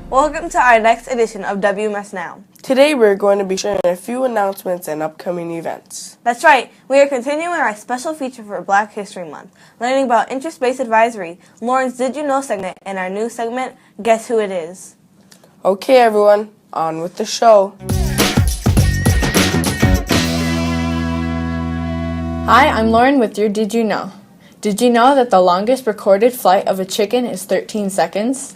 Welcome to our next edition of WMS NOW. Today we're going to be sharing a few announcements and upcoming events. That's right, we are continuing our special feature for Black History Month, learning about interest-based advisory, Lauren's Did You Know segment, and our new segment, Guess Who It Is. Okay everyone, on with the show. Hi, I'm Lauren with your Did You Know? Did you know that the longest recorded flight of a chicken is 13 seconds?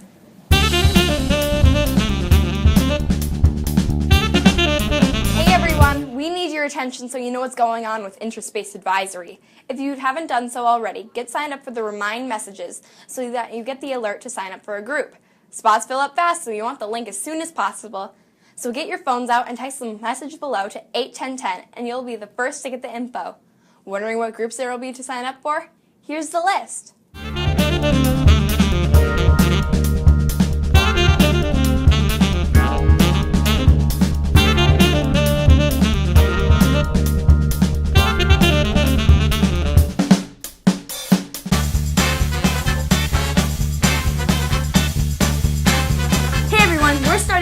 We need your attention so you know what's going on with interest-based advisory. If you haven't done so already, get signed up for the remind messages so that you get the alert to sign up for a group. Spots fill up fast, so you want the link as soon as possible. So get your phones out and type the message below to 81010 and you'll be the first to get the info. Wondering what groups there will be to sign up for? Here's the list.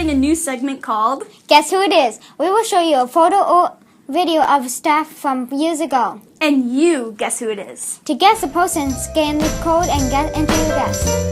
A new segment called Guess Who It Is. We will show you a photo or video of staff from years ago. And you guess who it is. To guess the person, scan the code and get into the guess.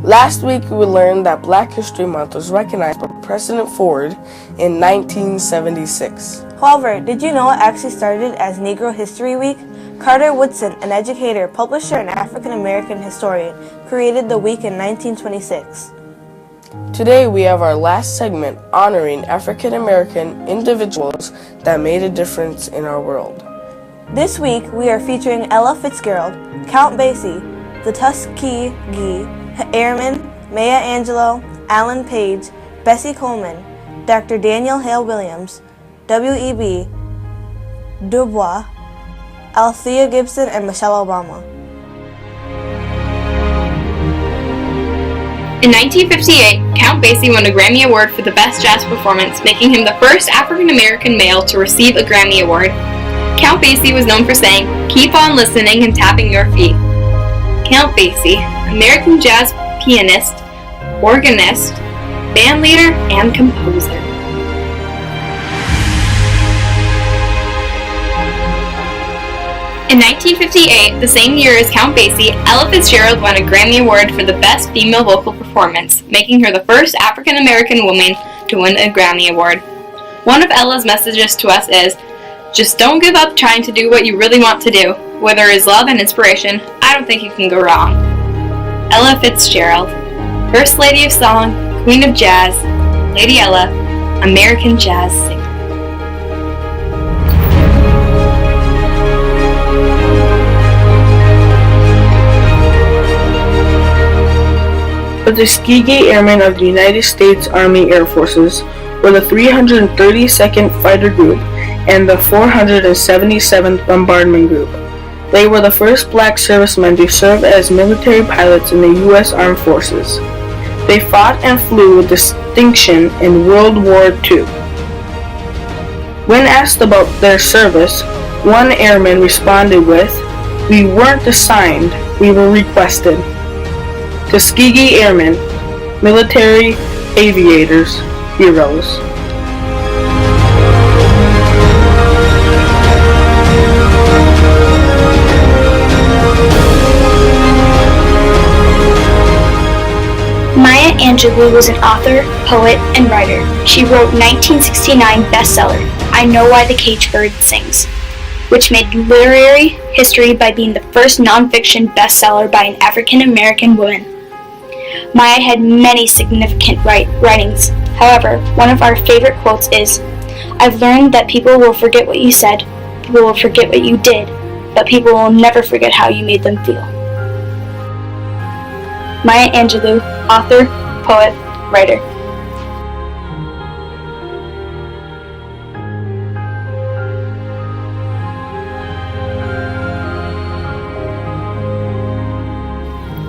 Last week we learned that Black History Month was recognized by President Ford in 1976. However, did you know it actually started as Negro History Week? Carter Woodson, an educator, publisher, and African-American historian, created the week in 1926. Today we have our last segment honoring African-American individuals that made a difference in our world. This week we are featuring Ella Fitzgerald, Count Basie, the Tuskegee Airmen, Maya Angelou, Alan Page, Bessie Coleman, Dr. Daniel Hale Williams, W.E.B, DuBois, Althea Gibson, and Michelle Obama. In 1958, Count Basie won a Grammy Award for the Best Jazz Performance, making him the first African-American male to receive a Grammy Award. Count Basie was known for saying, "Keep on listening and tapping your feet." Count Basie, American jazz pianist, organist, bandleader, and composer. In 1958, the same year as Count Basie, Ella Fitzgerald won a Grammy Award for the Best Female Vocal Performance, making her the first African-American woman to win a Grammy Award. One of Ella's messages to us is, just don't give up trying to do what you really want to do. Whether it is love and inspiration, I don't think you can go wrong. Ella Fitzgerald, First Lady of Song, Queen of Jazz, Lady Ella, American Jazz Singer. The Tuskegee Airmen of the United States Army Air Forces were the 332nd Fighter Group and the 477th Bombardment Group. They were the first black servicemen to serve as military pilots in the U.S. Armed Forces. They fought and flew with distinction in World War II. When asked about their service, one airman responded with, "We weren't assigned, we were requested." Tuskegee Airmen, military aviators. heroes. Maya Angelou was an author, poet, and writer. She wrote 1969 bestseller, I Know Why the Caged Bird Sings, which made literary history by being the first nonfiction bestseller by an African-American woman. Maya had many significant writings. However, one of our favorite quotes is, I've learned that people will forget what you said, people will forget what you did, but people will never forget how you made them feel. Maya Angelou, author, poet, writer.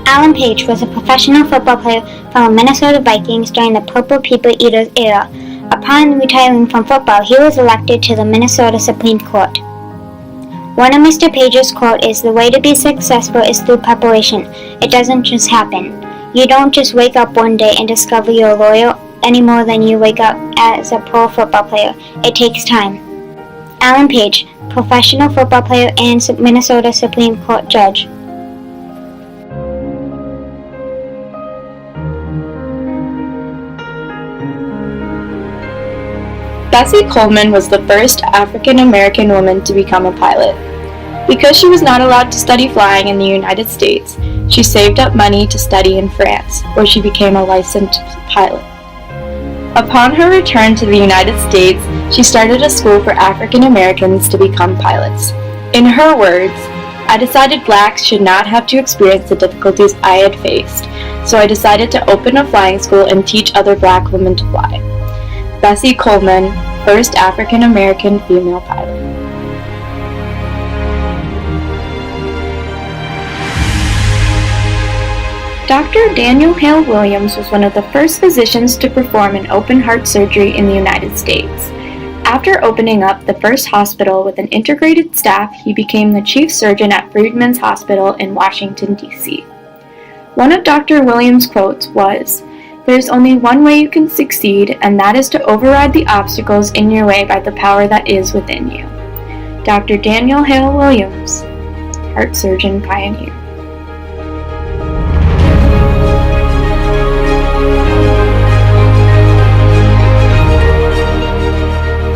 Alan Page was a professional football player from the Minnesota Vikings during the Purple People Eaters era. Upon retiring from football, he was elected to the Minnesota Supreme Court. One of Mr. Page's quotes is, the way to be successful is through preparation. It doesn't just happen. You don't just wake up one day and discover you're loyal any more than you wake up as a pro football player. It takes time. Alan Page, professional football player and Minnesota Supreme Court judge. Bessie Coleman was the first African-American woman to become a pilot. Because she was not allowed to study flying in the United States, she saved up money to study in France, where she became a licensed pilot. Upon her return to the United States, she started a school for African Americans to become pilots. In her words, I decided blacks should not have to experience the difficulties I had faced, so I decided to open a flying school and teach other black women to fly. Bessie Coleman, first African American female pilot. Dr. Daniel Hale Williams was one of the first physicians to perform an open heart surgery in the United States. After opening up the first hospital with an integrated staff, he became the chief surgeon at Freedman's Hospital in Washington, D.C. One of Dr. Williams' quotes was, "There's only one way you can succeed, and that is to override the obstacles in your way by the power that is within you." Dr. Daniel Hale Williams, heart surgeon pioneer.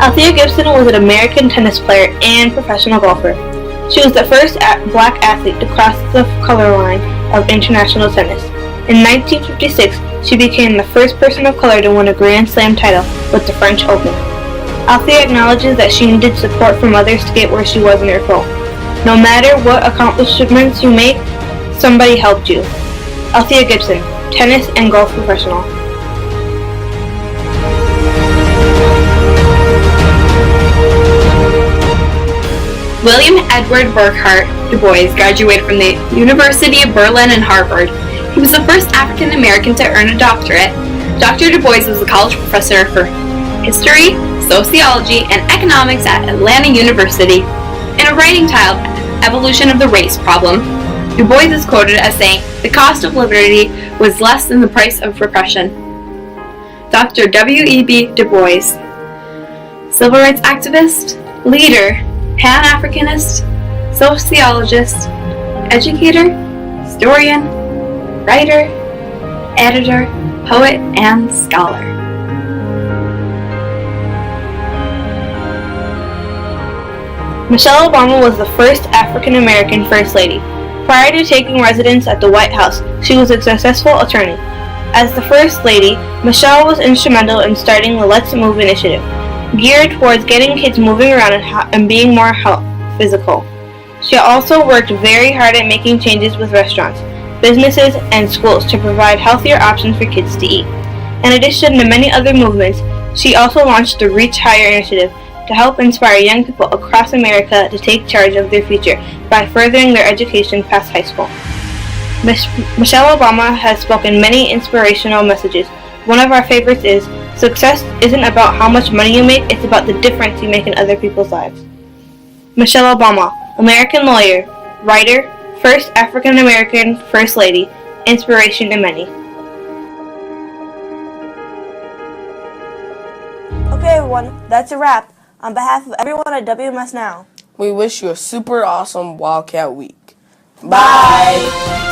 Althea Gibson was an American tennis player and professional golfer. She was the first black athlete to cross the color line of international tennis. In 1956, she became the first person of color to win a Grand Slam title with the French Open. Althea acknowledges that she needed support from others to get where she was in her goal. No matter what accomplishments you make, somebody helped you. Althea Gibson, tennis and golf professional. William Edward Burckhardt DuBois graduated from the University of Berlin and Harvard. He was the first African American to earn a doctorate. Dr. DuBois was a college professor for history, sociology, and economics at Atlanta University. In a writing titled Evolution of the Race Problem, DuBois is quoted as saying, "The cost of liberty was less than the price of repression." Dr. W.E.B. DuBois, civil rights activist, leader, Pan-Africanist, sociologist, educator, historian, writer, editor, poet, and scholar. Michelle Obama was the first African American First Lady. Prior to taking residence at the White House, she was a successful attorney. As the First Lady, Michelle was instrumental in starting the Let's Move initiative, geared towards getting kids moving around and being more physical. She also worked very hard at making changes with restaurants, businesses, and schools to provide healthier options for kids to eat. In addition to many other movements, she also launched the Reach Higher initiative to help inspire young people across America to take charge of their future by furthering their education past high school. Michelle Obama has spoken many inspirational messages. One of our favorites is, "Success isn't about how much money you make, it's about the difference you make in other people's lives." Michelle Obama, American lawyer, writer, first African American First Lady, inspiration to many. everyone, that's a wrap. On behalf of everyone at WMS Now, we wish you a super awesome Wildcat week. bye!